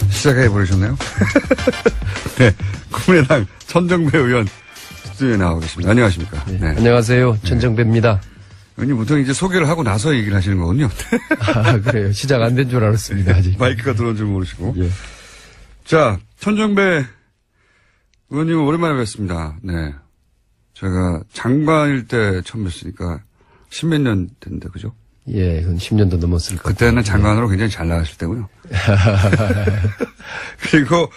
시작해버리셨네요. 네. 국민의당 천정배 의원 스튜디오에 나와 계십니다. 안녕하십니까. 네. 안녕하세요. 천정배입니다. 의원님 보통 이제 소개를 하고 나서 얘기를 하시는 거군요. 아, 그래요. 시작 안 된 줄 알았습니다. 아직. 마이크가 들어온 줄 모르시고. 예. 자, 천정배 의원님 오랜만에 뵙습니다. 네. 제가 장관일 때 처음 뵀으니까 십몇 년 됐는데, 그죠? 예, 그건 10년도 넘었을 거예요. 그때는 장관으로 굉장히 잘 나가실 때고요. 그리고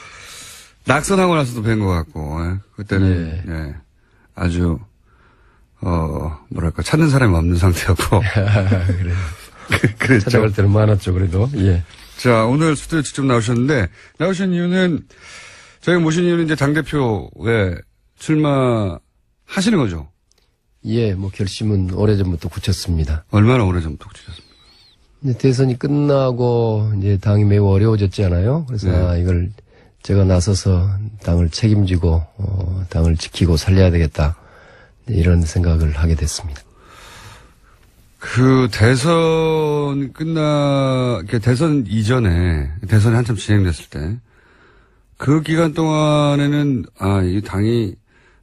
낙선하고 나서도 뵌 것 같고, 그때는, 예. 아주, 뭐랄까, 찾는 사람이 없는 상태였고. 그래요. 그랬죠. 찾아갈 때는 많았죠, 그래도. 예. 자, 오늘 스튜디오 직접 나오셨는데, 나오신 이유는, 저희가 모신 이유는 이제 당대표에 출마하시는 거죠? 예, 뭐 결심은 오래전부터 굳혔습니다. 얼마나 오래전부터 굳히셨습니까? 이제 대선이 끝나고 이제 당이 매우 어려워졌잖아요. 그래서 네. 이걸 제가 나서서 당을 책임지고 당을 지키고 살려야 되겠다. 이런 생각을 하게 됐습니다. 그 대선 대선 이전에, 대선이 한참 진행됐을 때, 그 기간 동안에는, 이 당이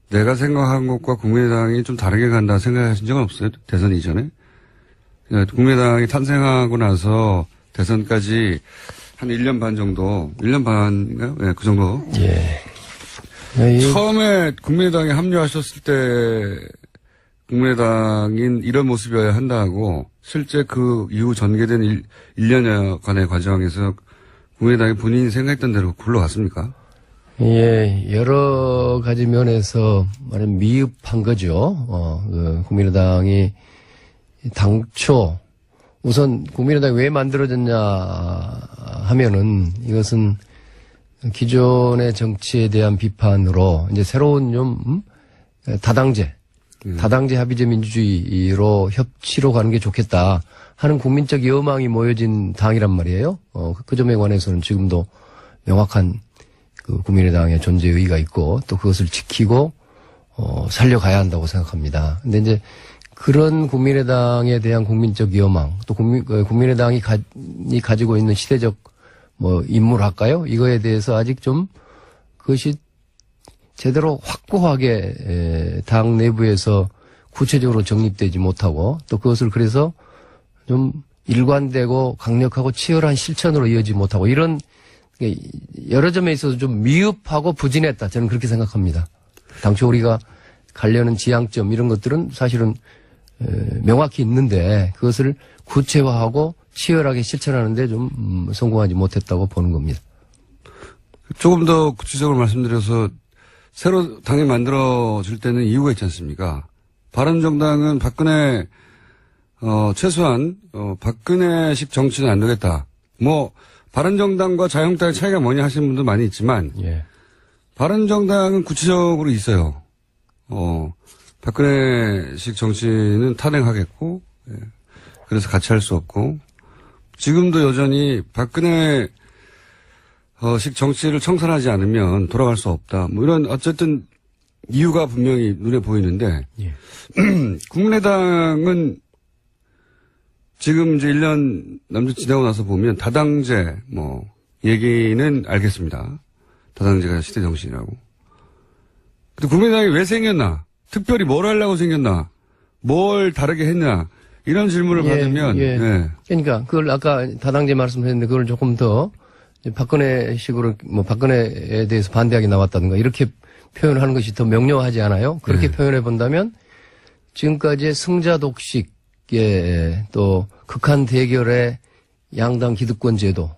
내가 생각한 것과 국민의당이 좀 다르게 간다 생각하신 적은 없어요? 대선 이전에? 국민의당이 탄생하고 나서 대선까지 한 1년 반 정도, 1년 반인가요? 네, 그 정도. 예. 처음에 국민의당에 합류하셨을 때 국민의당인 이런 모습이어야 한다고 실제 그 이후 전개된 1년여간의 과정에서 국민의당이 본인이 생각했던 대로 굴러갔습니까? 예, 여러 가지 면에서 말하면 미흡한 거죠. 국민의당이 당초 우선 국민의당이 왜 만들어졌냐 하면은 이것은 기존의 정치에 대한 비판으로 이제 새로운 좀 다당제 합의제 민주주의로 협치로 가는 게 좋겠다 하는 국민적 여망이 모여진 당이란 말이에요. 그 점에 관해서는 지금도 명확한 그 국민의당의 존재 의의가 있고 또 그것을 지키고 살려가야 한다고 생각합니다. 근데 이제 그런 국민의당에 대한 국민적 여망 또 국민의당이 가지고 있는 시대적 뭐 인물할까요? 이거에 대해서 아직 좀 그것이 제대로 확고하게 당 내부에서 구체적으로 정립되지 못하고 또 그것을 그래서 좀 일관되고 강력하고 치열한 실천으로 이어지지 못하고 이런 여러 점에 있어서 좀 미흡하고 부진했다. 저는 그렇게 생각합니다. 당초 우리가 가려는 지향점 이런 것들은 사실은 명확히 있는데 그것을 구체화하고 치열하게 실천하는데 좀 성공하지 못했다고 보는 겁니다. 조금 더 구체적으로 말씀드려서 새로 당이 만들어질 때는 이유가 있지 않습니까? 바른정당은 박근혜 최소한 박근혜식 정치는 안 되겠다. 뭐 바른정당과 자유한국당의 차이가 뭐냐 하시는 분도 많이 있지만 예. 바른정당은 구체적으로 있어요. 박근혜식 정치는 탄핵하겠고 그래서 같이 할 수 없고 지금도 여전히 박근혜식 정치를 청산하지 않으면 돌아갈 수 없다. 뭐 이런 어쨌든 이유가 분명히 눈에 보이는데 예. 국민의당은 지금 이제 1년 남짓 지나고 나서 보면 다당제 뭐 얘기는 알겠습니다. 다당제가 시대 정신이라고. 근데 국민의당이 왜 생겼나? 특별히 뭘 하려고 생겼나? 뭘 다르게 했냐? 이런 질문을 받으면 그러니까 그걸 아까 다당제 말씀했는데 그걸 조금 더 박근혜식으로 뭐 박근혜에 대해서 반대하게 나왔다든가 이렇게 표현하는 것이 더 명료하지 않아요? 그렇게 표현해 본다면 지금까지의 승자 독식의 또 극한 대결의 양당 기득권 제도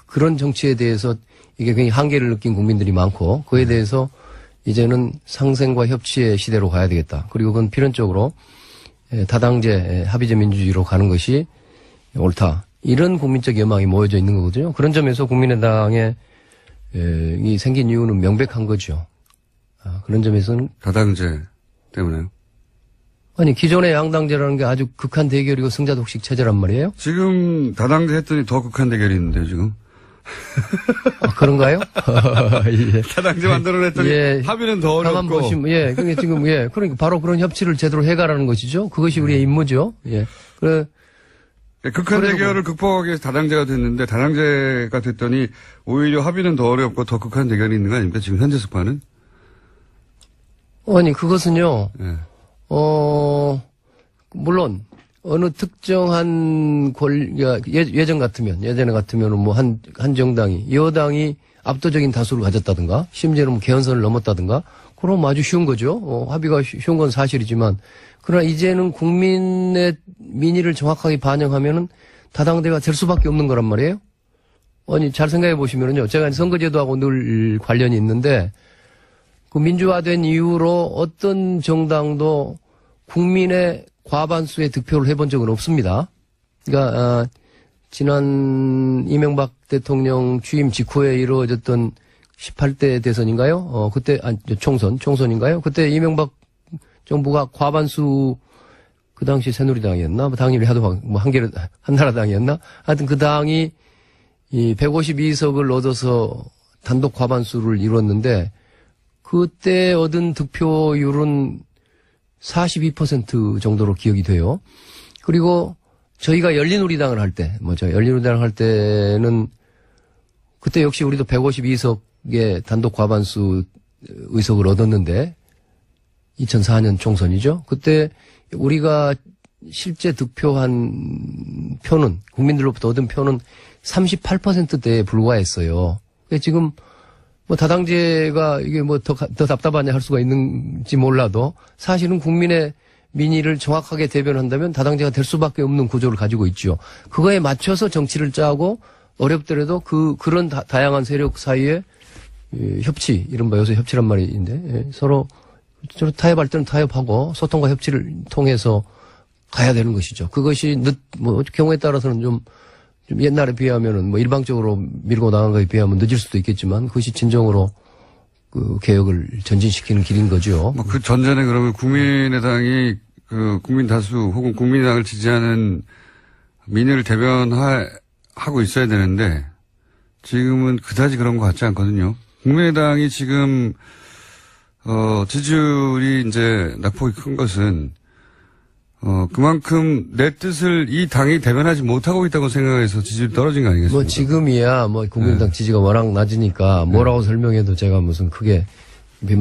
그런 정치에 대해서 이게 굉장히 한계를 느낀 국민들이 많고 그에 대해서 이제는 상생과 협치의 시대로 가야 되겠다. 그리고 그건 필연적으로 다당제 합의제 민주주의로 가는 것이 옳다. 이런 국민적 여망이 모여져 있는 거거든요. 그런 점에서 국민의당에 이 생긴 이유는 명백한 거죠. 그런 점에서는 다당제 때문에요? 아니 기존의 양당제라는 게 아주 극한 대결이고 승자 독식 체제란 말이에요? 지금 다당제 했더니 더 극한 대결이 있는데 지금. 그런가요? 예. 다당제 만들어냈더니 합의는 더 어렵고. 보시면, 그러니까 지금 그러니까 바로 그런 협치를 제대로 해가라는 것이죠. 그것이 우리의 임무죠. 극한 대결을 극복하기 위해서 다당제가 됐는데 다당제가 됐더니 오히려 합의는 더 어렵고 더 극한 대결이 있는 거 아닙니까? 지금 현재 속파는? 아니, 그것은요. 예. 물론 어느 특정한 예전에 같으면은 뭐 한 정당이 여당이 압도적인 다수를 가졌다든가 심지어는 뭐 개헌선을 넘었다든가 그럼 아주 쉬운 거죠. 합의가 쉬운 건 사실이지만 그러나 이제는 국민의 민의를 정확하게 반영하면은 다당대가 될 수밖에 없는 거란 말이에요. 아니 잘 생각해 보시면은요. 제가 선거제도하고 늘 관련이 있는데 그 민주화된 이후로 어떤 정당도 국민의 과반수의 득표를 해본 적은 없습니다. 그러니까 지난 이명박 대통령 취임 직후에 이루어졌던 18대 대선인가요? 그때 총선인가요? 그때 이명박 정부가 과반수 그 당시 새누리당이었나? 당이 하도 뭐 한나라당이었나? 하여튼 그 당이 이 152석을 얻어서 단독 과반수를 이뤘는데 그때 얻은 득표율은 42% 정도로 기억이 돼요. 그리고 저희가 열린우리당을 할 때, 열린우리당을 할 때는 그때 역시 우리도 152석의 단독 과반수 의석을 얻었는데 2004년 총선이죠. 그때 우리가 실제 득표한 표는 국민들로부터 얻은 표는 38%대에 불과했어요. 지금 뭐 다당제가 이게 뭐 더 답답하냐 할 수가 있는지 몰라도 사실은 국민의 민의를 정확하게 대변한다면 다당제가 될 수밖에 없는 구조를 가지고 있죠. 그거에 맞춰서 정치를 짜고 어렵더라도 그런 다양한 세력 사이에 협치, 이른바 요새 협치란 말인데 서로 타협할 때는 타협하고 소통과 협치를 통해서 가야 되는 것이죠. 그것이 경우에 따라서는 좀 옛날에 비하면은 뭐 일방적으로 밀고 나간 거에 비하면 늦을 수도 있겠지만 그것이 진정으로 그 개혁을 전진시키는 길인 거죠. 뭐 그 전전에 그러면 국민의당이 그 국민 다수 혹은 국민의당을 지지하는 민의를 대변하고 있어야 되는데 지금은 그다지 그런 것 같지 않거든요. 국민의당이 지금 지지율이 이제 낙폭이 큰 것은 그만큼 내 뜻을 이 당이 대변하지 못하고 있다고 생각해서 지지율이 떨어진 거 아니겠습니까? 뭐 지금이야 뭐 국민의당 지지가 워낙 낮으니까 뭐라고 설명해도 제가 무슨 크게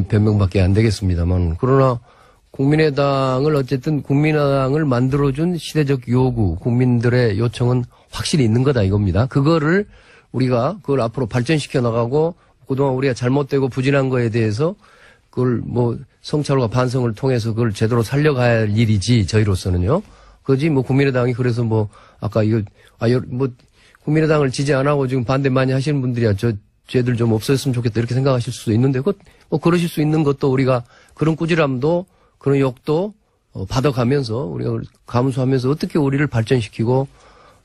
변명밖에 안 되겠습니다만 그러나 국민의당을 어쨌든 국민의당을 만들어준 시대적 요구, 국민들의 요청은 확실히 있는 거다 이겁니다. 그걸 앞으로 발전시켜 나가고 그동안 우리가 잘못되고 부진한 거에 대해서 그걸 뭐 성찰과 반성을 통해서 그걸 제대로 살려가야 할 일이지 저희로서는요. 그지 뭐 국민의당이 그래서 뭐 아까 국민의당을 지지 안 하고 지금 반대 많이 하시는 분들이야 쟤들 좀 없어졌으면 좋겠다 이렇게 생각하실 수도 있는데 뭐 그러실 수 있는 것도 우리가 그런 꾸지람도 그런 욕도 받아가면서 우리가 감수하면서 어떻게 우리를 발전시키고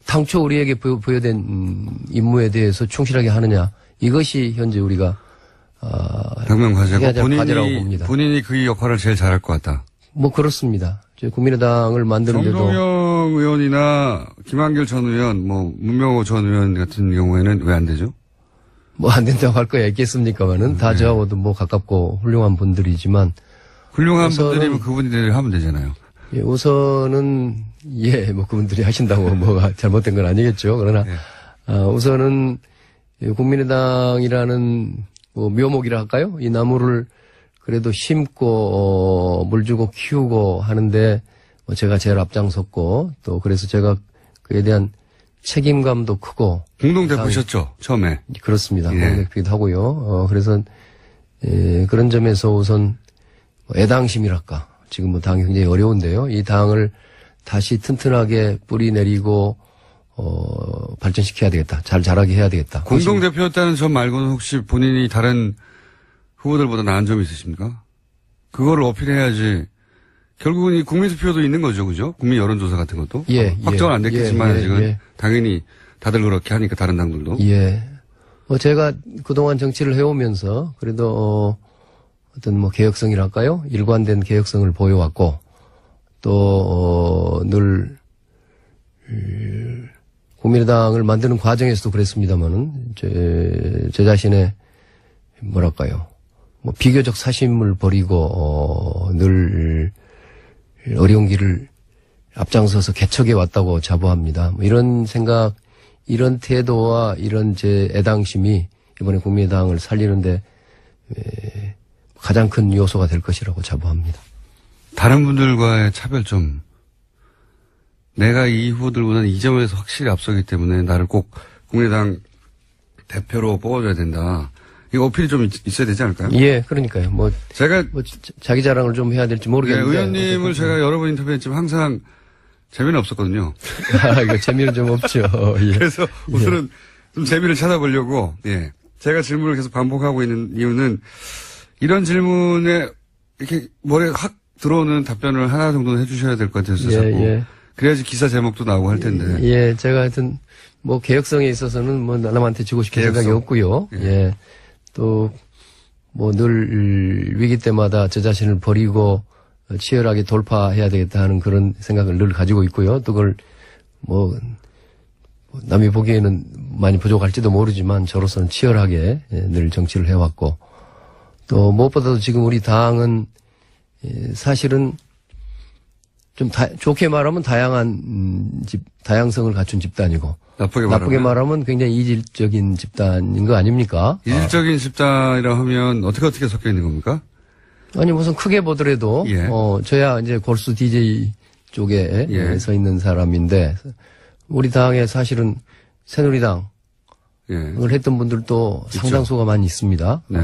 당초 우리에게 부여된 임무에 대해서 충실하게 하느냐 이것이 현재 우리가 당면 과제고 과제라고 봅니다. 본인이 그 역할을 제일 잘할 것 같다. 뭐 그렇습니다. 국민의당을 만드는데도 정동영 의원이나 김한길 전 의원, 뭐 문명호 전 의원 같은 경우에는 왜 안 되죠? 뭐 안 된다고 할 거야 있겠습니까만은 다 저하고도 뭐 가깝고 훌륭한 분들이지만 훌륭한 분들이면 그분들이 하면 되잖아요. 예, 우선은 뭐 그분들이 하신다고 뭐가 잘못된 건 아니겠죠. 그러나 우선은 국민의당이라는 뭐 묘목이라 할까요? 이 나무를 그래도 심고 물 주고 키우고 하는데 뭐 제가 제일 앞장섰고 또 그래서 제가 그에 대한 책임감도 크고 공동대표셨죠 처음에. 그렇습니다. 공동대표기도 하고요. 그래서 그런 점에서 우선 애당심이랄까 지금 뭐 당이 굉장히 어려운데요. 이 당을 다시 튼튼하게 뿌리 내리고 발전시켜야 되겠다. 잘 자라게 해야 되겠다. 공동대표였다는 점 말고는 혹시 본인이 다른 후보들보다 나은 점이 있으십니까? 그거를 어필해야지. 결국은 이 국민투표도 있는 거죠, 그죠? 국민 여론조사 같은 것도. 확정은 안 됐겠지만 아직은 당연히 다들 그렇게 하니까 다른 당들도. 뭐 제가 그동안 정치를 해오면서 그래도 어떤 뭐 개혁성이랄까요? 일관된 개혁성을 보여왔고 또 늘 국민의당을 만드는 과정에서도 그랬습니다만은 제 자신의 뭐랄까요? 뭐 비교적 사심을 버리고 늘 어려운 길을 앞장서서 개척해 왔다고 자부합니다. 뭐 이런 생각, 이런 태도와 이런 제 애당심이 이번에 국민의당을 살리는데 가장 큰 요소가 될 것이라고 자부합니다. 다른 분들과의 차별점. 내가 이 후보들보다는 이 점에서 확실히 앞서기 때문에 나를 꼭 국민의당 대표로 뽑아줘야 된다. 이거 어필이 좀 있어야 되지 않을까요? 예, 그러니까요. 제가 자기 자랑을 좀 해야 될지 모르겠는데. 예, 의원님을 제가 여러 번 인터뷰했지만 항상 재미는 없었거든요. 이거 재미는 좀 없죠. 예. 그래서 우선은 좀 재미를 찾아보려고, 예. 제가 질문을 계속 반복하고 있는 이유는 이런 질문에 이렇게 머리에 확 들어오는 답변을 하나 정도는 해주셔야 될 것 같아서 자꾸. 예. 그래야지 기사 제목도 나오고 할 텐데. 예, 제가 하여튼 개혁성에 있어서는 남한테 지고 싶은 생각이 없고요. 예. 또 늘 위기 때마다 저 자신을 버리고 치열하게 돌파해야 되겠다 하는 그런 생각을 늘 가지고 있고요. 또 그걸 남이 보기에는 많이 부족할지도 모르지만 저로서는 치열하게 늘 정치를 해왔고 또 무엇보다도 지금 우리 당은 사실은 좀 좋게 말하면 다양성을 갖춘 집단이고 나쁘게 말하면 굉장히 이질적인 집단인 거 아닙니까? 이질적인 집단이라 하면 어떻게 섞여 있는 겁니까? 아니 무슨 크게 보더라도 예. 저야 이제 골수 DJ 쪽에 예. 서 있는 사람인데 우리 당에 사실은 새누리당을 했던 분들도 있죠. 상당수가 많이 있습니다. 네.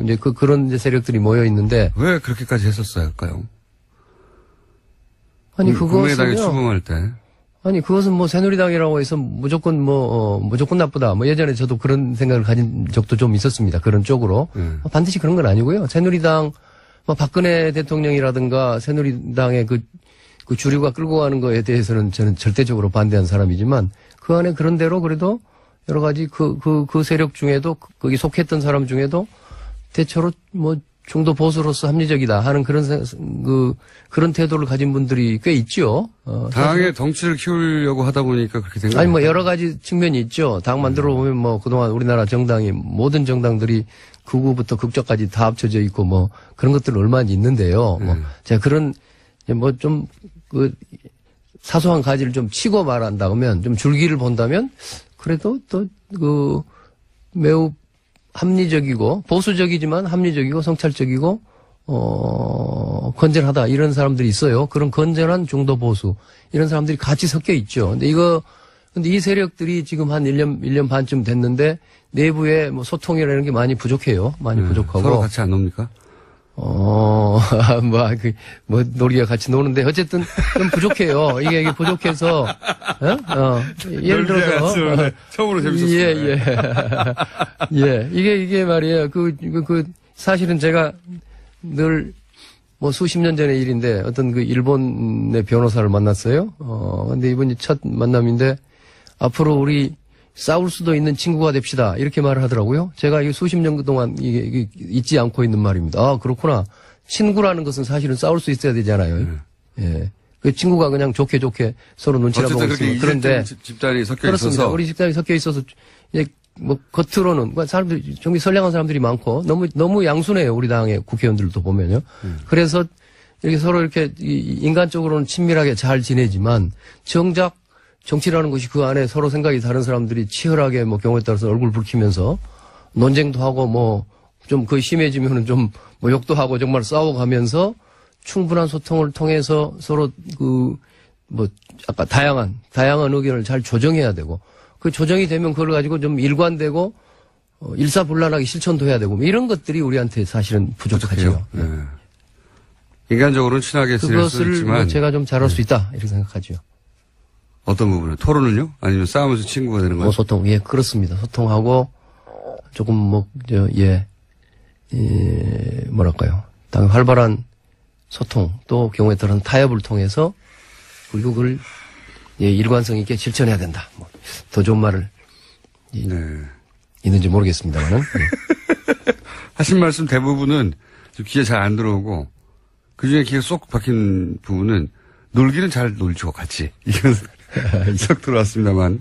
이제 그런 세력들이 모여 있는데 왜 그렇게까지 했었을까요? 아니 국민의당에 출범할 때. 아니 그것은 새누리당이라고 해서 무조건 나쁘다. 예전에 저도 그런 생각을 가진 적도 좀 있었습니다. 그런 쪽으로. 반드시 그런 건 아니고요. 새누리당 박근혜 대통령이라든가 새누리당의 그 주류가 끌고 가는 거에 대해서는 저는 절대적으로 반대한 사람이지만 그 안에 그런 대로 그래도 여러 가지 그 세력 중에도 거기 속했던 사람 중에도 대체로 중도 보수로서 합리적이다 하는 그런 태도를 가진 분들이 꽤 있죠. 당의 덩치를 키우려고 하다 보니까 그렇게 된 거예요. 아니 여러 가지 측면이 있죠. 당 만들어 보면 그동안 우리나라 정당이 모든 정당들이 극우부터 극적까지 다 합쳐져 있고 그런 것들은 얼마나 있는데요. 제가 그런 사소한 가지를 좀 치고 말한다면 좀 줄기를 본다면 그래도 또 매우 합리적이고 보수적이지만 합리적이고 성찰적이고 건전하다 이런 사람들이 있어요. 그런 건전한 중도 보수 이런 사람들이 같이 섞여 있죠. 근데 이 세력들이 지금 한 1년 반쯤 됐는데 내부에 소통이라는 게 많이 부족해요. 많이 부족하고 서로 같이 안 놉니까? 놀이가 같이 노는데 어쨌든 좀 부족해요. 이게 부족해서 예를 들어서 처음으로 재밌었어요. 예. 이게 말이에요. 사실은 제가 늘 수십 년 전의 일인데 어떤 일본의 변호사를 만났어요. 근데 이분이 첫 만남인데 앞으로 우리 싸울 수도 있는 친구가 됩시다. 이렇게 말을 하더라고요. 제가 이 수십 년 동안 이게 잊지 않고 있는 말입니다. 아, 그렇구나. 친구라는 것은 사실은 싸울 수 있어야 되잖아요. 예. 그 친구가 그냥 좋게 서로 눈치나 보고 있으면. 그런데 집단이 섞여 그렇습니다. 있어서 우리 집단이 섞여 있어서 겉으로는 사람들이 정말 선량한 사람들이 많고 너무 양순해요. 우리 당의 국회의원들도 보면요. 그래서 이렇게 서로 이렇게 인간적으로는 친밀하게 잘 지내지만 정작 정치라는 것이 그 안에 서로 생각이 다른 사람들이 치열하게 경우에 따라서 얼굴 붉히면서 논쟁도 하고 좀 거의 심해지면은 좀 욕도 하고 정말 싸워가면서 충분한 소통을 통해서 서로 아까 다양한 의견을 잘 조정해야 되고 그 조정이 되면 그걸 가지고 좀 일관되고 일사불란하게 실천도 해야 되고 이런 것들이 우리한테 사실은 부족하죠. 네. 인간적으로는 친하게 지낼 수 있지만 그것을 제가 좀 잘할 수 있다 이렇게 생각하죠. 어떤 부분을 토론을요? 아니면 싸우면서 친구가 되는 거예요? 소통, 그렇습니다. 소통하고 조금 뭐랄까요? 당연히 활발한 소통 또 경우에 따른 타협을 통해서 그리고 그걸 일관성 있게 실천해야 된다. 더 좋은 말을 있는지 모르겠습니다만은 하신 말씀 대부분은 귀에 잘 안 들어오고 그 중에 귀에 쏙 박힌 부분은 놀기는 잘 놀죠 같이 이건 쏙 들어왔습니다만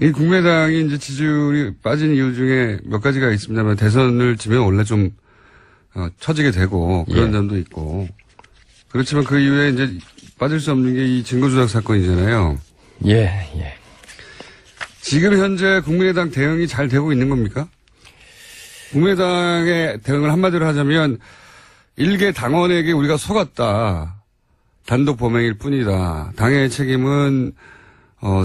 이 국민의당이 이제 지지율이 빠진 이유 중에 몇 가지가 있습니다만 대선을 지면 원래 좀 처지게 되고 그런 점도 있고 그렇지만 그 이후에 이제 빠질 수 없는 게 이 증거조작 사건이잖아요. 예. 지금 현재 국민의당 대응이 잘 되고 있는 겁니까? 국민의당의 대응을 한마디로 하자면 일개 당원에게 우리가 속았다. 단독 범행일 뿐이다. 당의 책임은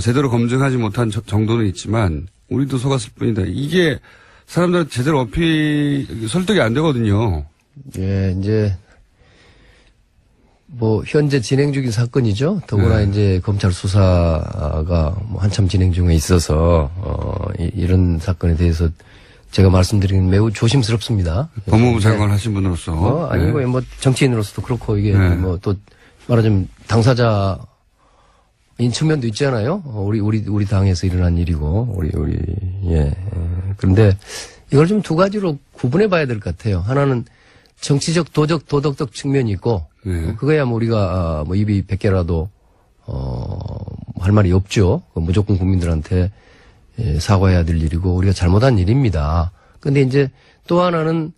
제대로 검증하지 못한 정도는 있지만 우리도 속았을 뿐이다. 이게 사람들한테 제대로 설득이 안 되거든요. 예, 이제 현재 진행 중인 사건이죠. 더구나 이제 검찰 수사가 한참 진행 중에 있어서 이런 사건에 대해서 제가 말씀드리는 매우 조심스럽습니다. 법무부 장관 하신 분으로서. 아니고 정치인으로서도 그렇고 이게 또 말하자면 당사자인 측면도 있잖아요. 우리 당에서 일어난 일이고 그런데 이걸 좀 두 가지로 구분해 봐야 될 것 같아요. 하나는 정치적, 도덕적 측면이 있고, 그거야 우리가, 입이 100개라도, 할 말이 없죠. 무조건 국민들한테 사과해야 될 일이고, 우리가 잘못한 일입니다. 근데 이제 또 하나는,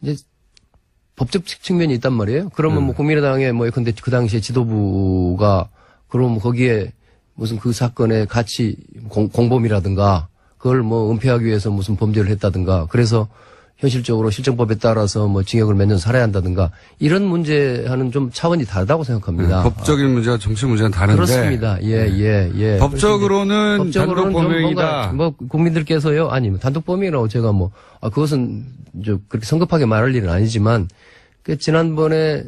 이제, 법적 측면이 있단 말이에요. 그러면 국민의당에 근데 그 당시에 지도부가, 그럼 거기에 무슨 그 사건에 같이 공범이라든가, 그걸 은폐하기 위해서 무슨 범죄를 했다든가, 그래서 현실적으로 실정법에 따라서 징역을 몇 년 살아야 한다든가 이런 문제와는 좀 차원이 다르다고 생각합니다. 법적인 문제와 정치 문제는 다른데. 그렇습니다. 예. 법적으로는 단독 범행이다. 국민들께서요, 아니 단독 범행이라고 제가 그것은 그렇게 성급하게 말할 일은 아니지만 지난번에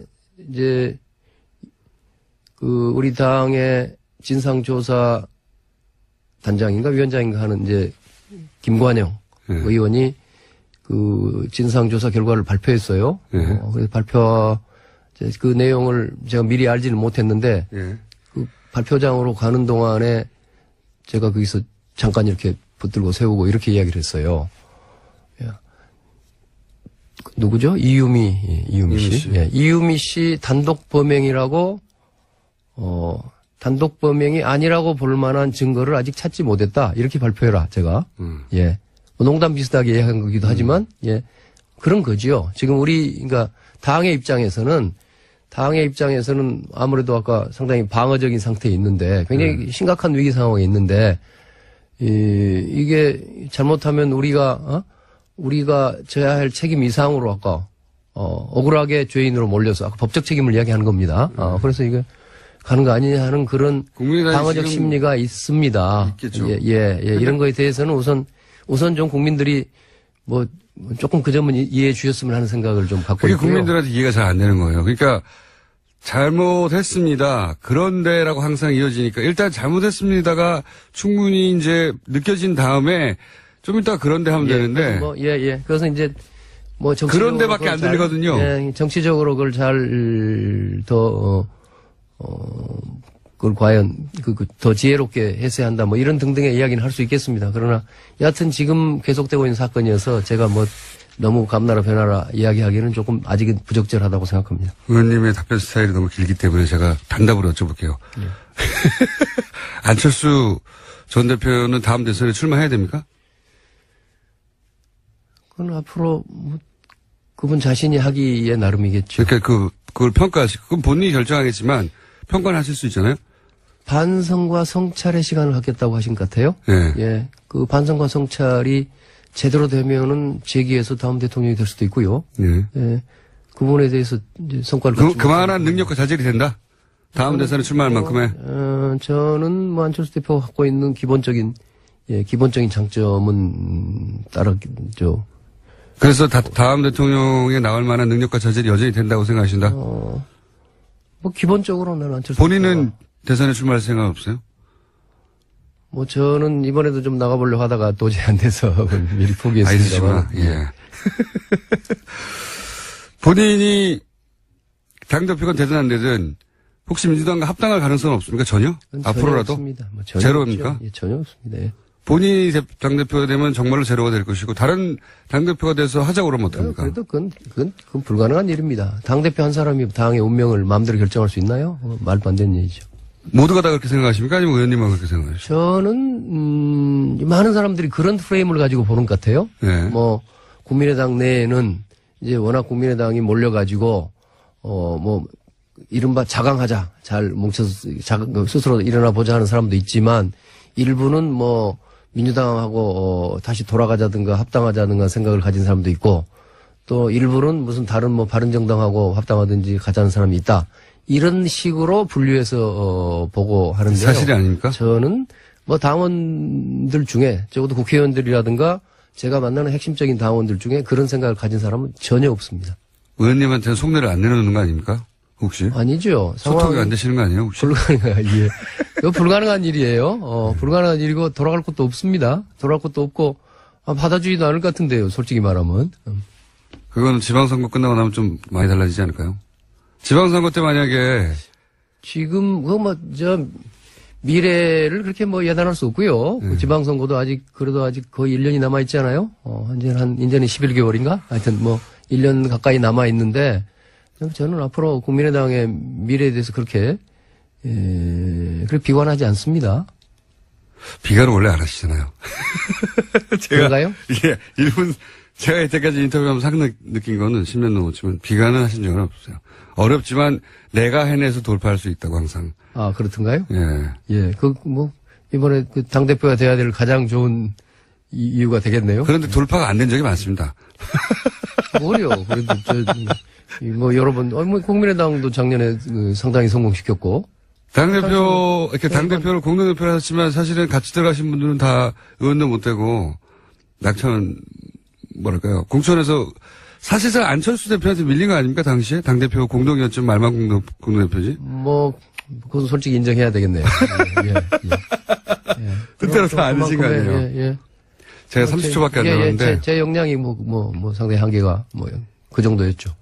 이제 우리 당의 진상조사 단장인가 위원장인가 하는 이제 김관영 의원이 진상조사 결과를 발표했어요. 그래서 그 내용을 제가 미리 알지는 못했는데, 그 발표장으로 가는 동안에 제가 거기서 잠깐 이렇게 붙들고 세우고 이렇게 이야기를 했어요. 누구죠? 이유미 씨. 이유미 씨 단독 범행이라고, 단독 범행이 아니라고 볼 만한 증거를 아직 찾지 못했다. 이렇게 발표해라, 제가. 농담 비슷하게 얘기한 거기도 하지만, 그런 거지요. 지금 그러니까 당의 입장에서는 아무래도 아까 상당히 방어적인 상태에 있는데, 굉장히 심각한 위기 상황에 있는데, 이게 잘못하면 우리가 져야 할 책임 이상으로 아까, 억울하게 죄인으로 몰려서, 아까 법적 책임을 이야기하는 겁니다. 그래서 이게 가는 거 아니냐 하는 그런 방어적 심리가 있습니다. 있겠죠. 이런 거에 대해서는 우선 좀 국민들이 조금 그 점은 이해해 주셨으면 하는 생각을 좀 갖고 그게 있고요. 국민들한테 이해가 잘 안 되는 거예요. 그러니까 잘못했습니다. 그런데라고 항상 이어지니까 일단 잘못했습니다가 충분히 이제 느껴진 다음에 좀 이따 그런데 하면 되는데. 그래서 이제 그런데밖에 안 들리거든요. 정치적으로 그걸 그걸 과연 더 지혜롭게 했어야 한다 이런 등등의 이야기는 할 수 있겠습니다. 그러나 여하튼 지금 계속되고 있는 사건이어서 제가 너무 감나라 변하라 이야기하기는 조금 아직은 부적절하다고 생각합니다. 의원님의 답변 스타일이 너무 길기 때문에 제가 단답으로 여쭤볼게요. 안철수 전 대표는 다음 대선에 출마해야 됩니까? 그건 앞으로 그분 자신이 하기에 나름이겠죠. 그러니까 그걸 평가하시고 그건 본인이 결정하겠지만 평가를 하실 수 있잖아요. 반성과 성찰의 시간을 갖겠다고 하신 것 같아요. 그 반성과 성찰이 제대로 되면은 재기해서 다음 대통령이 될 수도 있고요. 그 부분에 대해서 이제 성과를 그만한 능력과 자질이 된다. 다음 대선에 출마할 만큼의. 저는 안철수 대표가 갖고 있는 기본적인 장점은 따르죠. 그래서 다음 대통령에 나올 만한 능력과 자질이 여전히 된다고 생각하신다? 기본적으로는 안철수 본인은 대선에 출마할 생각 없어요? 저는 이번에도 좀 나가보려고 하다가 도저히 안 돼서 미리 포기했습니다. 본인이 당대표가 되든 안 되든 혹시 민주당과 합당할 가능성은 없습니까? 전혀 앞으로라도? 없습니다. 제로입니까? 전혀 없습니다. 본인이 당대표가 되면 정말로 제로가 될 것이고 다른 당대표가 돼서 하자고 그러면 어떡합니까? 그래도 그건 불가능한 일입니다. 당대표 한 사람이 당의 운명을 마음대로 결정할 수 있나요? 말도 안 되는 얘기죠. 모두가 다 그렇게 생각하십니까? 아니면 의원님만 그렇게 생각하십니까? 저는 많은 사람들이 그런 프레임을 가지고 보는 것 같아요. 국민의당 내에는 이제 워낙 국민의당이 몰려가지고 이른바 자강하자, 잘 뭉쳐서 스스로 일어나 보자 하는 사람도 있지만 일부는 뭐 민주당하고 다시 돌아가자든가 합당하자든가 생각을 가진 사람도 있고 또 일부는 무슨 다른 뭐 바른정당하고 합당하든지 가자는 사람이 있다. 이런 식으로 분류해서 보고 하는데요. 사실이 아닙니까? 저는 뭐 당원들 중에 적어도 국회의원들이라든가 제가 만나는 핵심적인 당원들 중에 그런 생각을 가진 사람은 전혀 없습니다. 의원님한테 속내를 안 내놓는 거 아닙니까? 혹시? 아니죠. 소통이 안 되시는 거 아니에요? 혹시? 불가능한 일. 이거 불가능한 일이에요. 불가능한 일이고 돌아갈 것도 없습니다. 돌아갈 것도 없고 받아주지도 않을 것 같은데요. 솔직히 말하면. 그거는 지방선거 끝나고 나면 좀 많이 달라지지 않을까요? 지방선거 때 만약에 지금 미래를 그렇게 뭐 예단할 수 없고요. 지방선거도 그래도 아직 거의 1년이 남아 있잖아요. 이제는 11개월인가? 하여튼 뭐 1년 가까이 남아 있는데 저는 앞으로 국민의당의 미래에 대해서 그렇게 비관하지 않습니다. 비관을 원래 안 하시잖아요. 그런가요? 예, 제가 이때까지 인터뷰하면서 항상 느낀 거는 10년 넘었지만 비관은 하신 적은 없어요. 어렵지만 내가 해내서 돌파할 수 있다고 항상. 아, 그렇던가요? 예. 예, 이번에 당대표가 돼야 될 가장 좋은 이유가 되겠네요. 그런데 돌파가 안 된 적이 많습니다. 뭐요? 그래도 여러 번, 국민의당도 작년에 상당히 성공시켰고. 당대표를 공동대표를 하셨지만 사실은 같이 들어가신 분들은 다 의원도 못 되고, 공천에서 사실상 안철수 대표한테 밀린 거 아닙니까, 당시에? 당대표 공동이었죠, 말만 공동대표지? 그건 솔직히 인정해야 되겠네요. 예. 뜻대로 다 아니신 거 아니에요? 예. 제가 30초밖에 안 남았는데. 제 역량이 상당히 한계가 그 정도였죠.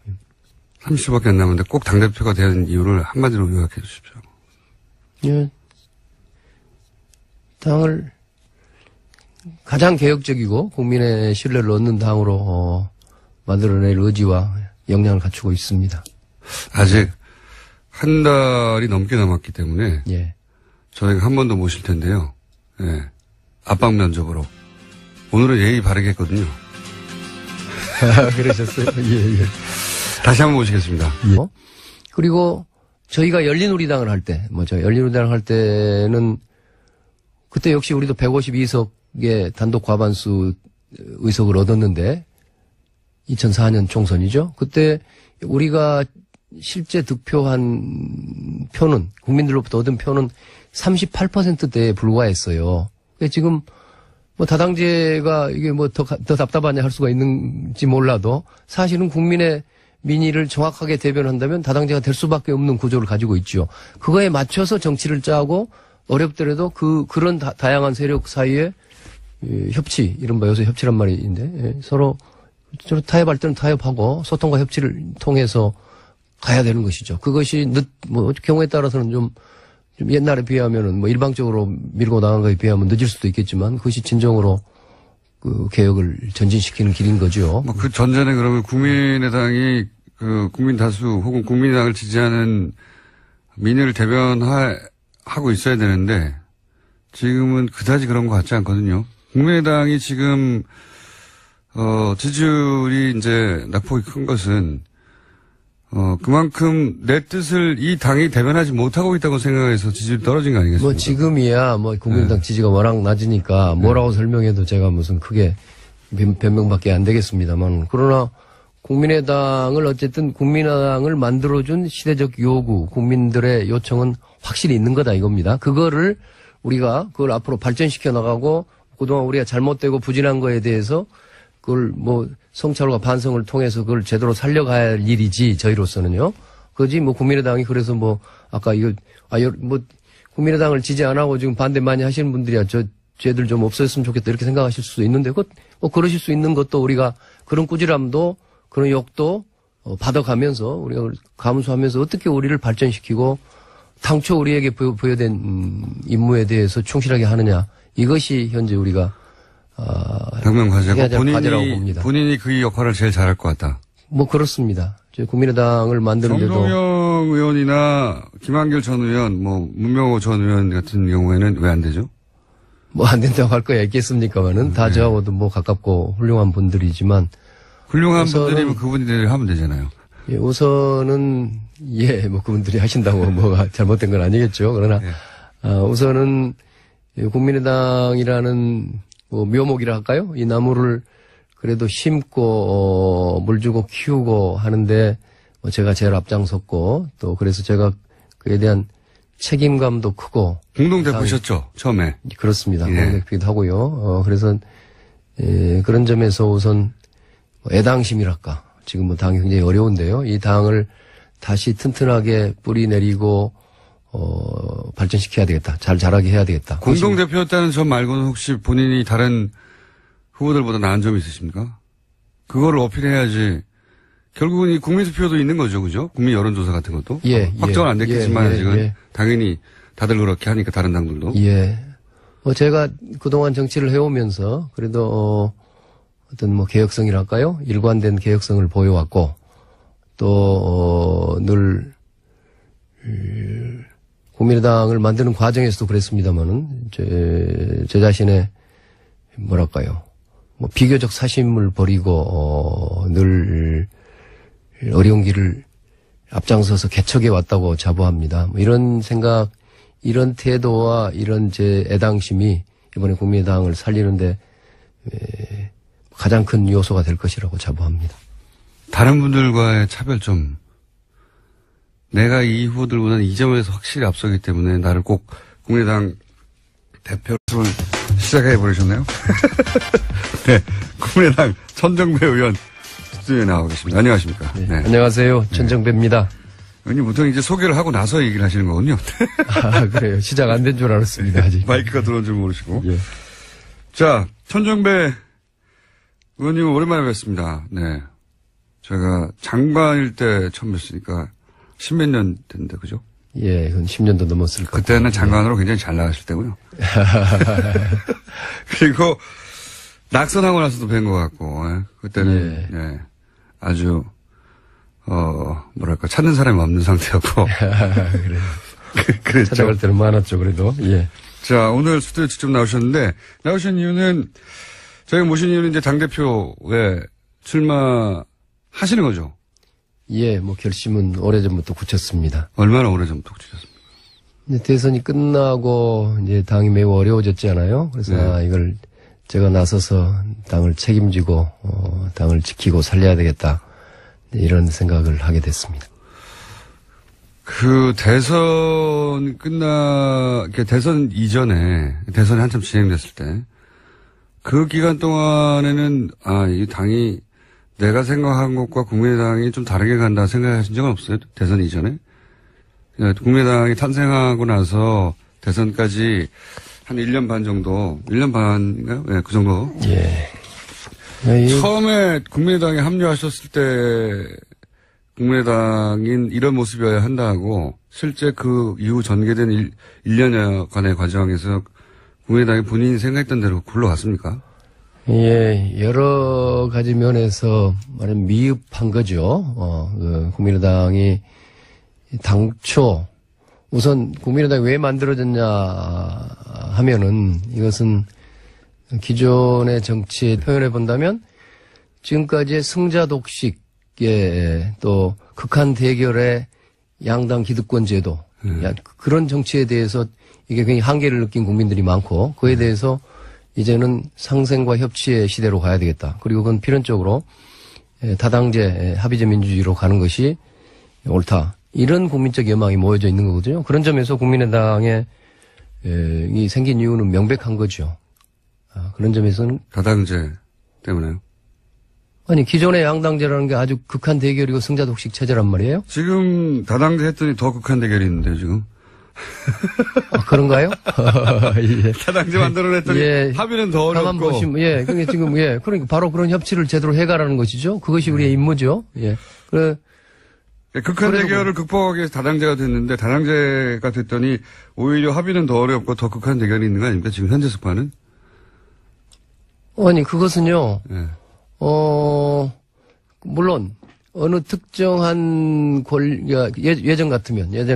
30초밖에 안 남았는데 꼭 당대표가 된 이유를 한마디로 요약해 주십시오. 예. 당을 가장 개혁적이고 국민의 신뢰를 얻는 당으로 만들어낼 의지와 역량을 갖추고 있습니다. 아직 한 달이 넘게 남았기 때문에 예. 저희가 한 번 더 모실 텐데요. 예. 압박 면접으로. 오늘은 예의 바르게 했거든요. 그러셨어요? 예. 다시 한번 모시겠습니다. 예. 그리고 저희가 열린우리당을 할 때, 열린우리당을 할 때는 그때 역시 우리도 152석의 단독 과반수 의석을 얻었는데 2004년 총선이죠. 그때 우리가 실제 득표한 표는 국민들로부터 얻은 표는 38%대에 불과했어요. 지금 다당제가 이게 더 답답하냐 할 수가 있는지 몰라도 사실은 국민의 민의를 정확하게 대변한다면 다당제가 될 수밖에 없는 구조를 가지고 있죠. 그거에 맞춰서 정치를 짜고 어렵더라도 그런 다양한 세력 사이에 협치, 이른바 요새 협치란 말인데 서로 타협할 때는 타협하고 소통과 협치를 통해서 가야 되는 것이죠. 그것이 경우에 따라서는 좀 옛날에 비하면은 일방적으로 밀고 나간 거에 비하면 늦을 수도 있겠지만 그것이 진정으로 개혁을 전진시키는 길인 거죠. 그 전전에 그러면 국민의당이 국민 다수 혹은 국민의당을 지지하는 민의를 대변하고 있어야 되는데 지금은 그다지 그런 것 같지 않거든요. 국민의당이 지금 지지율이 이제 낙폭이 큰 것은 그만큼 내 뜻을 이 당이 대변하지 못하고 있다고 생각해서 지지율이 떨어진 거 아니겠습니까? 지금이야 국민의당 지지가 워낙 낮으니까 뭐라고 설명해도 제가 무슨 크게 변명밖에 안 되겠습니다만 그러나 국민의당을 어쨌든 국민의당을 만들어준 시대적 요구, 국민들의 요청은 확실히 있는 거다 이겁니다. 그걸 앞으로 발전시켜 나가고 그동안 우리가 잘못되고 부진한 거에 대해서 그걸 성찰과 반성을 통해서 그걸 제대로 살려가야 할 일이지 저희로서는요. 국민의당이 그래서 아까 국민의당을 지지 안 하고 지금 반대 많이 하시는 분들이야 쟤들 좀 없었으면 좋겠다 이렇게 생각하실 수도 있는데 그러실 수 있는 것도 우리가 그런 꾸지람도 그런 욕도 받아가면서 우리가 감수하면서 어떻게 우리를 발전시키고 당초 우리에게 부여된 임무에 대해서 충실하게 하느냐 이것이 현재 우리가 당면 과제고 과제라고 봅니다. 본인이 그 역할을 제일 잘할 것 같다. 그렇습니다. 국민의당을 만드는데도 정동영 의원이나 김한길 전 의원, 문명호 전 의원 같은 경우에는 왜 안 되죠? 안 된다고 할 거야 있겠습니까만은 다 저하고도 가깝고 훌륭한 분들이지만 훌륭한 분들이면 그분들이 하면 되잖아요. 예, 우선은, 예, 뭐 그분들이 하신다고 뭐가 잘못된 건 아니겠죠. 그러나, 예. 우선은 국민의당이라는 뭐 묘목이라 할까요? 이 나무를 그래도 심고, 물 주고 키우고 하는데 뭐 제가 제일 앞장섰고 또 그래서 제가 그에 대한 책임감도 크고. 공동대표셨죠, 처음에? 그렇습니다. 예. 공동대표기도 하고요. 그래서, 그런 점에서 우선 애당심이랄까. 지금 뭐 당이 굉장히 어려운데요. 이 당을 다시 튼튼하게 뿌리 내리고, 발전시켜야 되겠다. 잘 자라게 해야 되겠다. 공동대표였다는 점 말고는 혹시 본인이 다른 후보들보다 나은 점이 있으십니까? 그거를 어필해야지. 결국은 이 국민투표도 있는 거죠, 그죠? 국민 여론조사 같은 것도. 예. 확정은 안 됐겠지만, 예, 아직은. 예. 당연히 다들 그렇게 하니까 다른 당들도. 예. 제가 그동안 정치를 해오면서 그래도, 어떤 뭐 개혁성이랄까요? 일관된 개혁성을 보여왔고, 또, 늘, 국민의당을 만드는 과정에서도 그랬습니다만은, 제 자신의, 뭐랄까요. 뭐 비교적 사심을 버리고, 늘, 어려운 길을 앞장서서 개척해 왔다고 자부합니다. 뭐 이런 생각, 이런 태도와 이런 제 애당심이 이번에 국민의당을 살리는데 가장 큰 요소가 될 것이라고 자부합니다. 다른 분들과의 차별점. 내가 이 후보들보다는 이 점에서 확실히 앞서기 때문에 나를 꼭 국민의당 대표를 시작해버리셨나요? 네. 국민의당 천정배 의원 스튜디오에 나오고 계십니다. 안녕하십니까. 네. 네. 안녕하세요. 천정배입니다. 의원님 보통 이제 소개를 하고 나서 얘기를 하시는 거군요. 아, 그래요. 시작 안 된 줄 알았습니다. 아직. 마이크가 들어온 줄 모르시고. 예. 자, 천정배 의원님은 오랜만에 뵙습니다. 네. 제가 장관일 때 처음 뵀으니까 십몇 년 됐는데, 그죠? 예, 그건 10년도 넘었을 거예요. 그때는 장관으로 굉장히 잘 나가실 때고요. 그리고 낙선하고 나서도 뵌 것 같고, 예. 그때는, 예. 예. 아주, 뭐랄까, 찾는 사람이 없는 상태였고. 그래요. 그랬죠. 찾아갈 때는 많았죠, 그래도. 예. 자, 오늘 스튜디오 직접 나오셨는데, 나오신 이유는, 저희가 모신 이유는 이제 당대표에 출마하시는 거죠? 예, 뭐 결심은 오래전부터 굳혔습니다. 얼마나 오래전부터 굳히셨습니까? 이제 대선이 끝나고 이제 당이 매우 어려워졌잖아요. 그래서 네. 이걸 제가 나서서 당을 책임지고 당을 지키고 살려야 되겠다. 이런 생각을 하게 됐습니다. 그 대선 대선 이전에 대선이 한참 진행됐을 때 그 기간 동안에는 이 당이 내가 생각한 것과 국민의당이 좀 다르게 간다 생각하신 적은 없어요? 대선 이전에? 국민의당이 탄생하고 나서 대선까지 한 1년 반 정도, 1년 반인가요? 네, 그 정도. 예. 처음에 국민의당에 합류하셨을 때 국민의당인 이런 모습이어야 한다고 실제 그 이후 전개된 1년여간의 과정에서 국민의당이 본인이 생각했던 대로 굴러갔습니까? 예, 여러 가지 면에서 말하면 미흡한 거죠. 국민의당이 당초 우선 국민의당이 왜 만들어졌냐 하면은 이것은 기존의 정치에 표현해 본다면 지금까지의 승자 독식의 또 극한 대결의 양당 기득권 제도 그런 정치에 대해서 이게 굉장히 한계를 느낀 국민들이 많고 그에 대해서 이제는 상생과 협치의 시대로 가야 되겠다. 그리고 그건 필연적으로 다당제 합의제 민주주의로 가는 것이 옳다. 이런 국민적 여망이 모여져 있는 거거든요. 그런 점에서 국민의당에 이 생긴 이유는 명백한 거죠. 그런 점에서는 다당제 때문에요? 아니 기존의 양당제라는 게 아주 극한 대결이고 승자 독식 체제란 말이에요. 지금 다당제 했더니 더 극한 대결이 있는데요, 지금. 그런가요? 예. 다당제 만들어냈더니 예. 합의는 더 가만 어렵고. 보시면, 예. 그게 지금, 예. 그러니까 바로 그런 협치를 제대로 해가라는 것이죠. 그것이 우리의 임무죠. 예. 극한 대결을 극복하기 위해서 다당제가 됐는데 다당제가 됐더니 오히려 합의는 더 어렵고 더 극한 대결이 있는 거 아닙니까? 지금 현재 속파는? 아니, 그것은요. 예. 물론 어느 특정한 예전에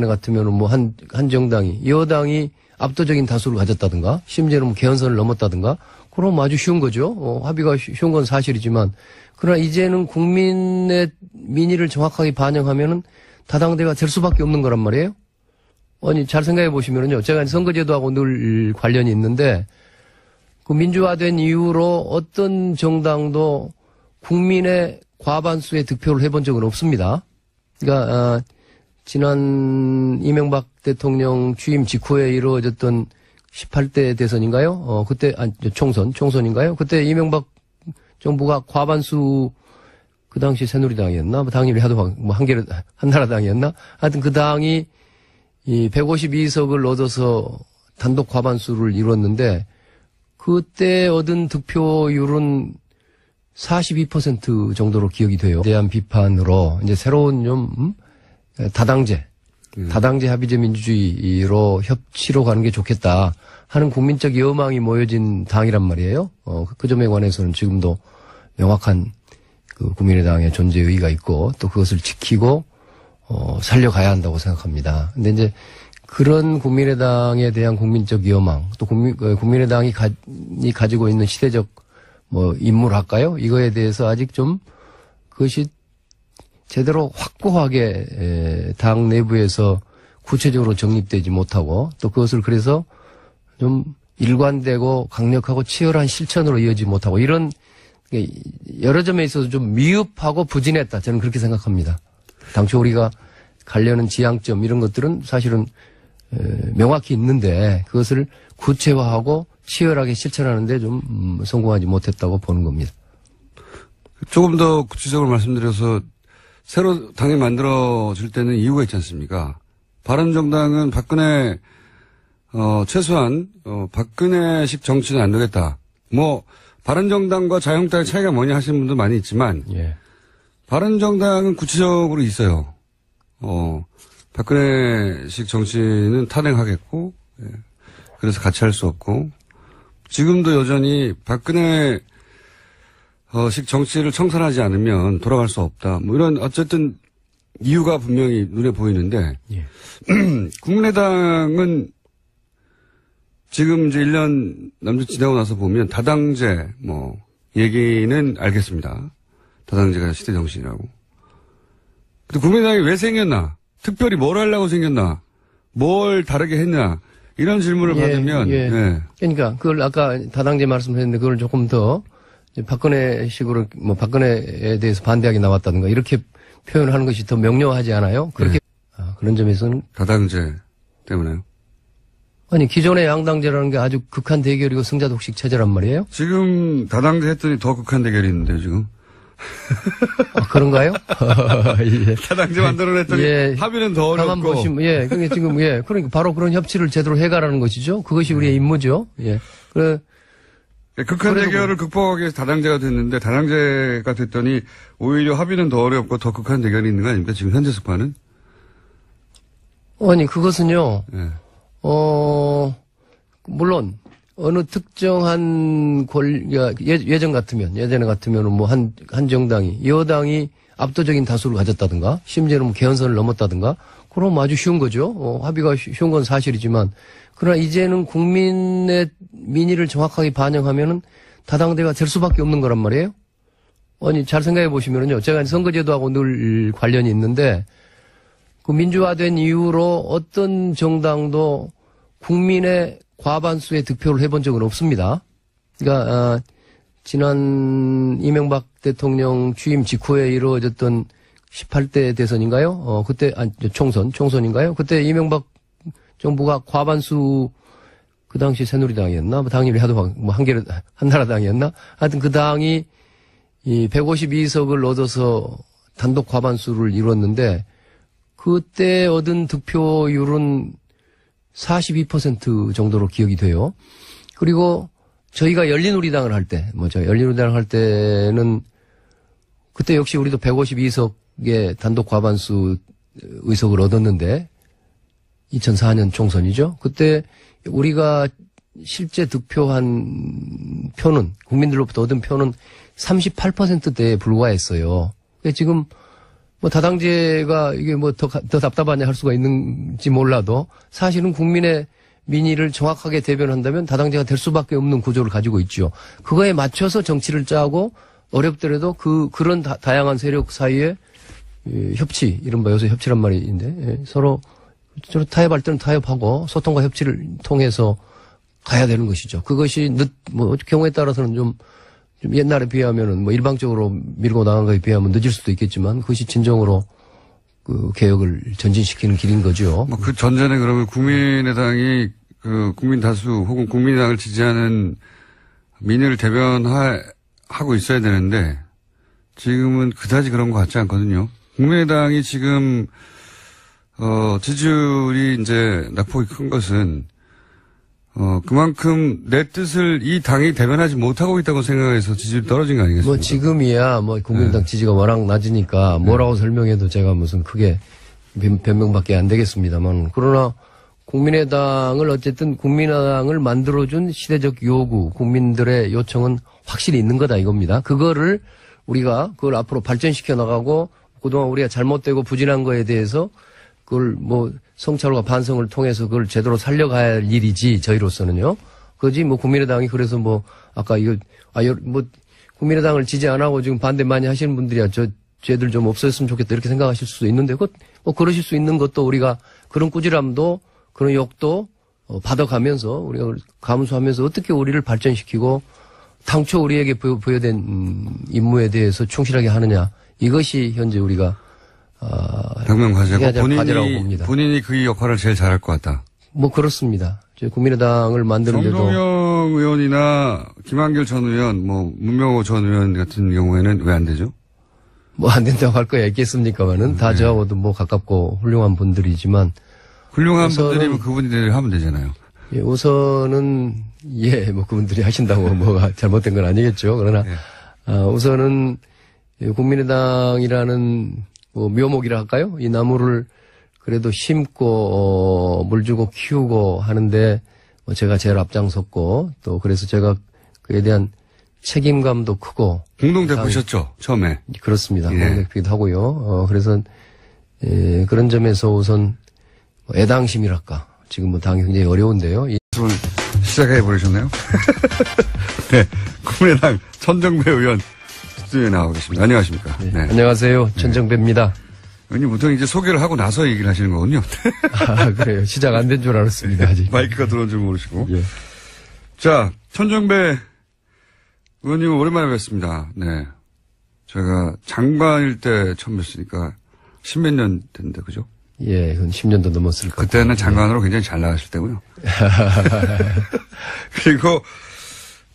같으면 뭐 한 정당이 여당이 압도적인 다수를 가졌다든가 심지어는 뭐 개헌선을 넘었다든가 그럼 아주 쉬운 거죠. 합의가 쉬운 건 사실이지만, 그러나 이제는 국민의 민의를 정확하게 반영하면은 다당제가 될 수밖에 없는 거란 말이에요. 아니, 잘 생각해 보시면은요, 제가 선거제도하고 늘 관련이 있는데, 그 민주화된 이후로 어떤 정당도 국민의 과반수의 득표를 해본 적은 없습니다. 그러니까, 지난 이명박 대통령 취임 직후에 이루어졌던 18대 대선인가요? 그때, 총선인가요? 그때 이명박 정부가 과반수, 그 당시 새누리당이었나? 뭐 당일이 하도 한나라당이었나? 하여튼 그 당이 이 152석을 얻어서 단독 과반수를 이뤘는데, 그때 얻은 득표율은 42% 정도로 기억이 돼요. 대한 비판으로 이제 새로운 좀 다당제 합의제 민주주의로 협치로 가는 게 좋겠다 하는 국민적 여망이 모여진 당이란 말이에요. 그 점에 관해서는 지금도 명확한 그 국민의당의 존재 의의가 있고 또 그것을 지키고 살려가야 한다고 생각합니다. 근데 이제 그런 국민의당에 대한 국민적 여망, 또 국민의당이 가지고 있는 시대적 인물할까요? 이거에 대해서 아직 좀 그것이 제대로 확고하게 당 내부에서 구체적으로 정립되지 못하고 또 그것을 그래서 좀 일관되고 강력하고 치열한 실천으로 이어지지 못하고 이런 여러 점에 있어서 좀 미흡하고 부진했다. 저는 그렇게 생각합니다. 당초 우리가 가려는 지향점 이런 것들은 사실은 명확히 있는데 그것을 구체화하고 치열하게 실천하는데 좀 성공하지 못했다고 보는 겁니다. 조금 더 구체적으로 말씀드려서 새로 당이 만들어질 때는 이유가 있지 않습니까? 바른정당은 박근혜 최소한 박근혜식 정치는 안 되겠다. 바른정당과 자유한국당의 차이가 뭐냐 하시는 분도 많이 있지만 예. 바른정당은 구체적으로 있어요. 박근혜식 정치는 탄핵하겠고 그래서 같이 할 수 없고 지금도 여전히 박근혜 식 정치를 청산하지 않으면 돌아갈 수 없다. 이런 어쨌든 이유가 분명히 눈에 보이는데 예. 국민의당은 지금 이제 1년 남짓 지나고 나서 보면 다당제 얘기는 알겠습니다. 다당제가 시대 정신이라고. 근데 국민의당이 왜 생겼나? 특별히 뭘 하려고 생겼나? 뭘 다르게 했나? 이런 질문을 받으면 예. 그러니까 그걸 아까 다당제 말씀하셨는데 그걸 조금 더 박근혜식으로 박근혜에 대해서 반대하게 나왔다든가 이렇게 표현을 하는 것이 더 명료하지 않아요? 그렇게 그런 점에서는 다당제 때문에요. 아니 기존의 양당제라는 게 아주 극한 대결이고 승자 독식 체제란 말이에요? 지금 다당제 했더니 더 극한 대결이 있는데요, 지금. 그런가요? 예. 다당제 만들어냈더니 합의는 더 어렵고. 가만 보시면 그게 지금 그러니까 바로 그런 협치를 제대로 해가라는 것이죠. 그것이 우리의 임무죠. 예. 극한 대결을 극복하기 위해서 다당제가 됐는데 다당제가 됐더니 오히려 합의는 더 어렵고 더 극한 대결이 있는 거 아닙니까? 지금 현재 습관은? 아니 그것은요. 예. 물론 어느 특정한 예전에 같으면 한 정당이 여당이 압도적인 다수를 가졌다든가 심지어는 개헌선을 넘었다든가 그럼 아주 쉬운 거죠. 합의가 쉬운 건 사실이지만 그러나 이제는 국민의 민의를 정확하게 반영하면은 다당제가 될 수밖에 없는 거란 말이에요. 아니 잘 생각해 보시면은요. 제가 선거제도하고 늘 관련이 있는데 그 민주화된 이후로 어떤 정당도 국민의 과반수의 득표를 해본 적은 없습니다. 그러니까 지난 이명박 대통령 취임 직후에 이루어졌던 18대 대선인가요? 그때 총선인가요? 그때 이명박 정부가 과반수 그 당시 새누리당이었나? 뭐 당일이 하도 한나라당이었나? 하여튼 그 당이 이 152석을 얻어서 단독 과반수를 이뤘는데 그때 얻은 득표율은 42% 정도로 기억이 돼요. 그리고 저희가 열린우리당을 할 때, 열린우리당을 할 때는 그때 역시 우리도 152석의 단독 과반수 의석을 얻었는데 2004년 총선이죠. 그때 우리가 실제 득표한 표는 국민들로부터 얻은 표는 38%대에 불과했어요. 지금 다당제가 이게 더 답답하냐 할 수가 있는지 몰라도 사실은 국민의 민의를 정확하게 대변한다면 다당제가 될 수밖에 없는 구조를 가지고 있죠. 그거에 맞춰서 정치를 짜고 어렵더라도 그런 다양한 세력 사이에 협치, 이른바 요새 협치란 말인데 서로 타협할 때는 타협하고 소통과 협치를 통해서 가야 되는 것이죠. 그것이 경우에 따라서는 좀 옛날에 비하면은 일방적으로 밀고 나간 거에 비하면 늦을 수도 있겠지만 그것이 진정으로 그 개혁을 전진시키는 길인 거죠. 그 전전에 그러면 국민의당이 그 국민 다수 혹은 국민의당을 지지하는 민의를 대변하고 있어야 되는데 지금은 그다지 그런 것 같지 않거든요. 국민의당이 지금 지지율이 이제 낙폭이 큰 것은 그만큼 내 뜻을 이 당이 대변하지 못하고 있다고 생각해서 지지율이 떨어진 거 아니겠습니까? 지금이야 국민의당 지지가 워낙 낮으니까 뭐라고 설명해도 제가 무슨 크게 변명밖에 안 되겠습니다만, 그러나 국민의당을 어쨌든 국민의당을 만들어준 시대적 요구, 국민들의 요청은 확실히 있는 거다 이겁니다. 그걸 앞으로 발전시켜 나가고 그동안 우리가 잘못되고 부진한 거에 대해서 그걸 성찰과 반성을 통해서 그걸 제대로 살려가야 할 일이지, 저희로서는요. 그지 국민의당이 그래서 아까 국민의당을 지지 안 하고 지금 반대 많이 하시는 분들이야 쟤들 좀 없었으면 좋겠다 이렇게 생각하실 수도 있는데, 그러실 수 있는 것도 우리가 그런 꾸지람도 그런 욕도 받아가면서 우리가 감수하면서 어떻게 우리를 발전시키고 당초 우리에게 부여된 임무에 대해서 충실하게 하느냐, 이것이 현재 우리가 혁명 과제고 과제라고 봅니다. 본인이 그 역할을 제일 잘할 것 같다. 그렇습니다. 국민의당을 만드는데도 정동영 의원이나 김한길 전 의원, 문명호 전 의원 같은 경우에는 왜 안 되죠? 안 된다고 할 거야 있겠습니까만은 다 저하고도 가깝고 훌륭한 분들이지만, 훌륭한 분들이면 그분들이 하면 되잖아요. 예, 우선은 그분들이 하신다고 뭐가 잘못된 건 아니겠죠. 그러나 우선은 국민의당이라는 묘목이라 할까요? 이 나무를 그래도 심고 물 주고 키우고 하는데 제가 제일 앞장섰고, 또 그래서 제가 그에 대한 책임감도 크고. 공동대표셨죠, 처음에? 그렇습니다. 공동대표기도 하고요. 그래서 그런 점에서 우선 애당심이랄까, 지금 당이 굉장히 어려운데요. 시작해버리셨나요? 네, 국민의당 천정배 의원 스튜디오에 나오고 계십니다. 안녕하십니까? 네. 안녕하세요. 천정배입니다. 의원님 보통 이제 소개를 하고 나서 얘기를 하시는 거군요. 그래요. 시작 안 된 줄 알았습니다. 아직. 마이크가 들어온 줄 모르시고. 예. 자, 천정배 의원님은 오랜만에 뵙습니다. 네. 제가 장관일 때 처음 뵀으니까 십몇 년 됐는데, 그죠? 예, 그건 10년도 넘었을 거예요. 그때는 장관으로 굉장히 잘 나가실 때고요. 그리고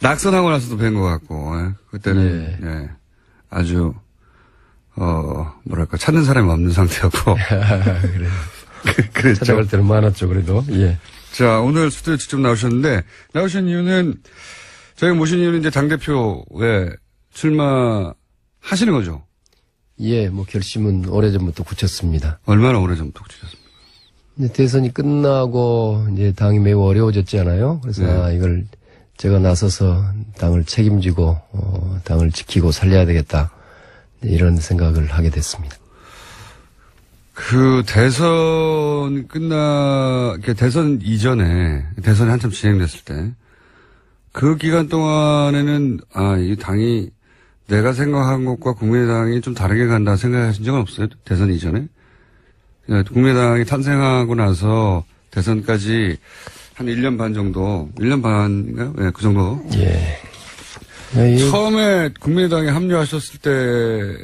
낙선하고 나서도 뵌 것 같고, 그때는 아주 찾는 사람이 없는 상태였고. 그래요. 그랬죠. 찾아갈 때는 많았죠, 그래도. 예. 자, 오늘 스튜디오 직접 나오셨는데, 나오신 이유는, 저희가 모신 이유는 이제 당대표에 출마하시는 거죠? 예, 결심은 오래전부터 굳혔습니다. 얼마나 오래전부터 굳히셨습니까? 이제 대선이 끝나고 이제 당이 매우 어려워졌잖아요. 그래서 이걸 제가 나서서 당을 책임지고, 당을 지키고 살려야 되겠다. 이런 생각을 하게 됐습니다. 대선 대선 이전에, 대선이 한참 진행됐을 때, 그 기간 동안에는, 이 당이 내가 생각한 것과 국민의당이 좀 다르게 간다 생각하신 적은 없어요? 대선 이전에? 국민의당이 탄생하고 나서 대선까지 한 1년 반 정도, 1년 반인가요? 네, 그 정도. 예. 처음에 국민의당에 합류하셨을 때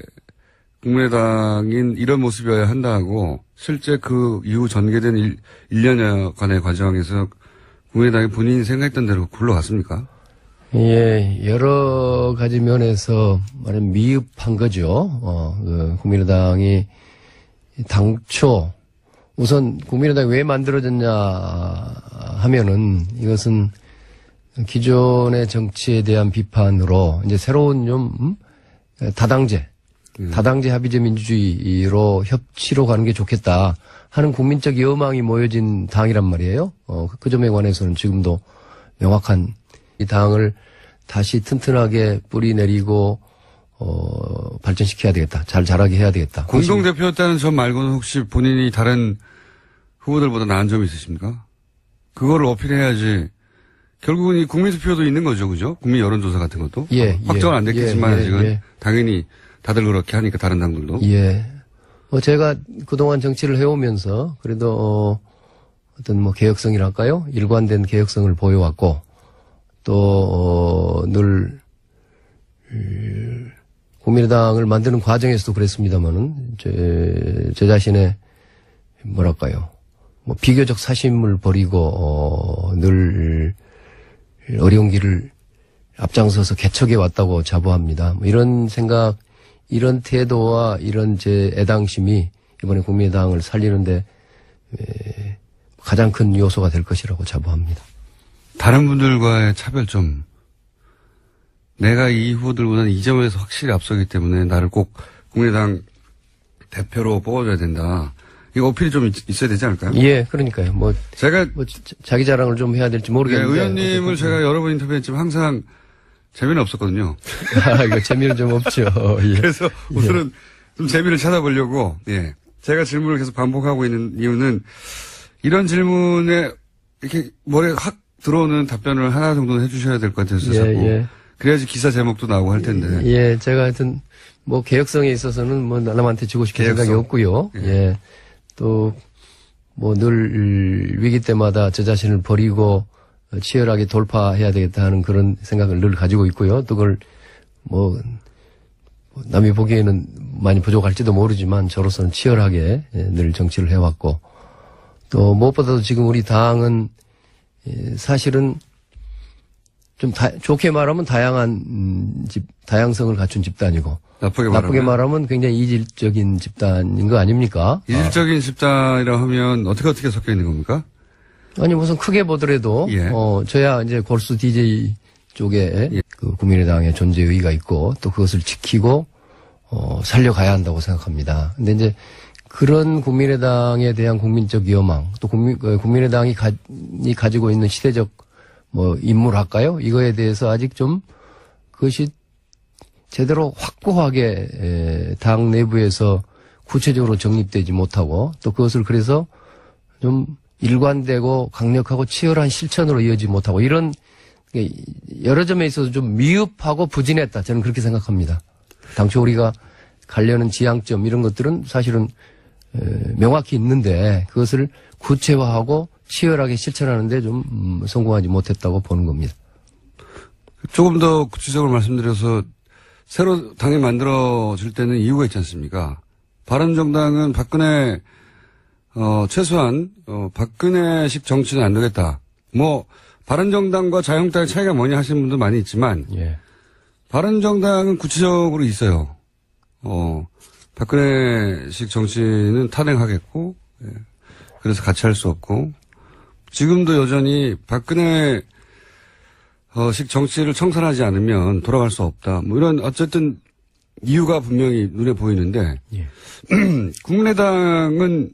국민의당인 이런 모습이어야 한다고 실제 그 이후 전개된 1년여간의 과정에서 국민의당이 본인이 생각했던 대로 굴러갔습니까? 예, 여러 가지 면에서 말하면 미흡한 거죠. 국민의당이 당초 우선 국민의당이 왜 만들어졌냐 하면은 이것은 기존의 정치에 대한 비판으로 이제 새로운 다당제 합의제 민주주의로 협치로 가는 게 좋겠다 하는 국민적 여망이 모여진 당이란 말이에요. 그 점에 관해서는 지금도 명확한 이 당을 다시 튼튼하게 뿌리 내리고 발전시켜야 되겠다. 잘 자라게 해야 되겠다. 공동대표였다는 점 말고는 혹시 본인이 다른 후보들보다 나은 점이 있으십니까? 그거를 어필해야지. 결국은 이 국민투표도 있는 거죠, 그죠? 국민 여론조사 같은 것도. 확정은 안 됐겠지만 아직은 당연히 다들 그렇게 하니까 다른 당들도. 예. 제가 그동안 정치를 해오면서 그래도 어떤 개혁성이랄까요? 일관된 개혁성을 보여왔고 또 늘 국민의당을 만드는 과정에서도 그랬습니다만은 제 자신의 뭐랄까요? 비교적 사심을 버리고 늘 어려운 길을 앞장서서 개척해 왔다고 자부합니다. 이런 생각, 이런 태도와 이런 제 애당심이 이번에 국민의당을 살리는데 가장 큰 요소가 될 것이라고 자부합니다. 다른 분들과의 차별점. 내가 이 후보들보다는 이 점에서 확실히 앞서기 때문에 나를 꼭 국민의당 대표로 뽑아줘야 된다. 이거 어필이 좀 있어야 되지 않을까요? 예, 그러니까요. 제가 자기 자랑을 좀 해야 될지 모르겠는데. 의원님을 제가 여러 번 인터뷰했지만 항상 재미는 없었거든요. 이거 재미는 좀 없죠. 예. 그래서 우선은 좀 재미를 찾아보려고, 제가 질문을 계속 반복하고 있는 이유는 이런 질문에 이렇게 머리에 확 들어오는 답변을 하나 정도는 해주셔야 될 것 같아서 자꾸. 그래야지 기사 제목도 나오고 할 텐데. 예, 제가 하여튼 개혁성에 있어서는 남한테 주고 싶은 생각이 없고요. 예. 또 늘 위기 때마다 저 자신을 버리고 치열하게 돌파해야 되겠다 하는 그런 생각을 늘 가지고 있고요. 또 그걸 남이 보기에는 많이 부족할지도 모르지만 저로서는 치열하게 늘 정치를 해왔고 또 무엇보다도 지금 우리 당은 사실은 좀 좋게 말하면 다양성을 갖춘 집단이고 나쁘게 말하면 굉장히 이질적인 집단인 거 아닙니까? 이질적인 집단이라 하면 어떻게 섞여 있는 겁니까? 아니 무슨 크게 보더라도 저야 이제 골수 DJ 쪽에 그 국민의당의 존재 의의가 있고 또 그것을 지키고 살려가야 한다고 생각합니다. 근데 이제 그런 국민의당에 대한 국민적 여망 또 국민의당이 가지고 있는 시대적 인물할까요? 이거에 대해서 아직 좀 그것이 제대로 확고하게 당 내부에서 구체적으로 정립되지 못하고 또 그것을 그래서 좀 일관되고 강력하고 치열한 실천으로 이어지지 못하고 이런 여러 점에 있어서 좀 미흡하고 부진했다. 저는 그렇게 생각합니다. 당초 우리가 가려는 지향점 이런 것들은 사실은 명확히 있는데 그것을 구체화하고 치열하게 실천하는데 좀 성공하지 못했다고 보는 겁니다. 조금 더 구체적으로 말씀드려서 새로 당이 만들어질 때는 이유가 있지 않습니까? 바른정당은 박근혜 최소한 박근혜식 정치는 안 되겠다. 바른정당과 자유한국당의 차이가 뭐냐 하시는 분도 많이 있지만 바른정당은 구체적으로 있어요. 박근혜식 정치는 탄핵하겠고 그래서 같이 할 수 없고 지금도 여전히 박근혜 식 정치를 청산하지 않으면 돌아갈 수 없다. 이런 어쨌든 이유가 분명히 눈에 보이는데 국민의당은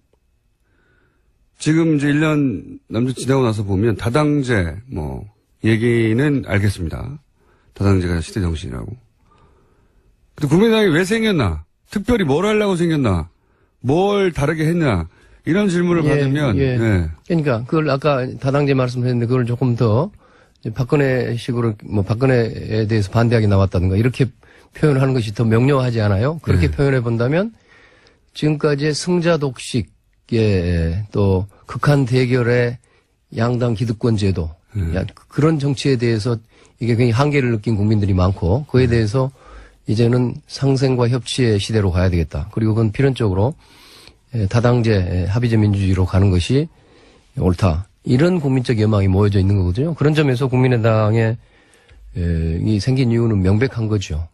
지금 이제 1년 남짓 지나고 나서 보면 다당제 얘기는 알겠습니다. 다당제가 시대 정신이라고. 근데 국민의당이 왜 생겼나? 특별히 뭘 하려고 생겼나? 뭘 다르게 했나? 이런 질문을 받으면 그러니까 그걸 아까 다당제 말씀하셨는데 그걸 조금 더 박근혜식으로 박근혜에 대해서 반대하게 나왔다든가 이렇게 표현하는 것이 더 명료하지 않아요? 그렇게 표현해 본다면 지금까지의 승자 독식의 또 극한 대결의 양당 기득권 제도 그런 정치에 대해서 이게 굉장히 한계를 느낀 국민들이 많고 그에 대해서 이제는 상생과 협치의 시대로 가야 되겠다. 그리고 그건 필연적으로 다당제 합의제 민주주의로 가는 것이 옳다. 이런 국민적 여망이 모여져 있는 거거든요. 그런 점에서 국민의당에 이 생긴 이유는 명백한 거죠.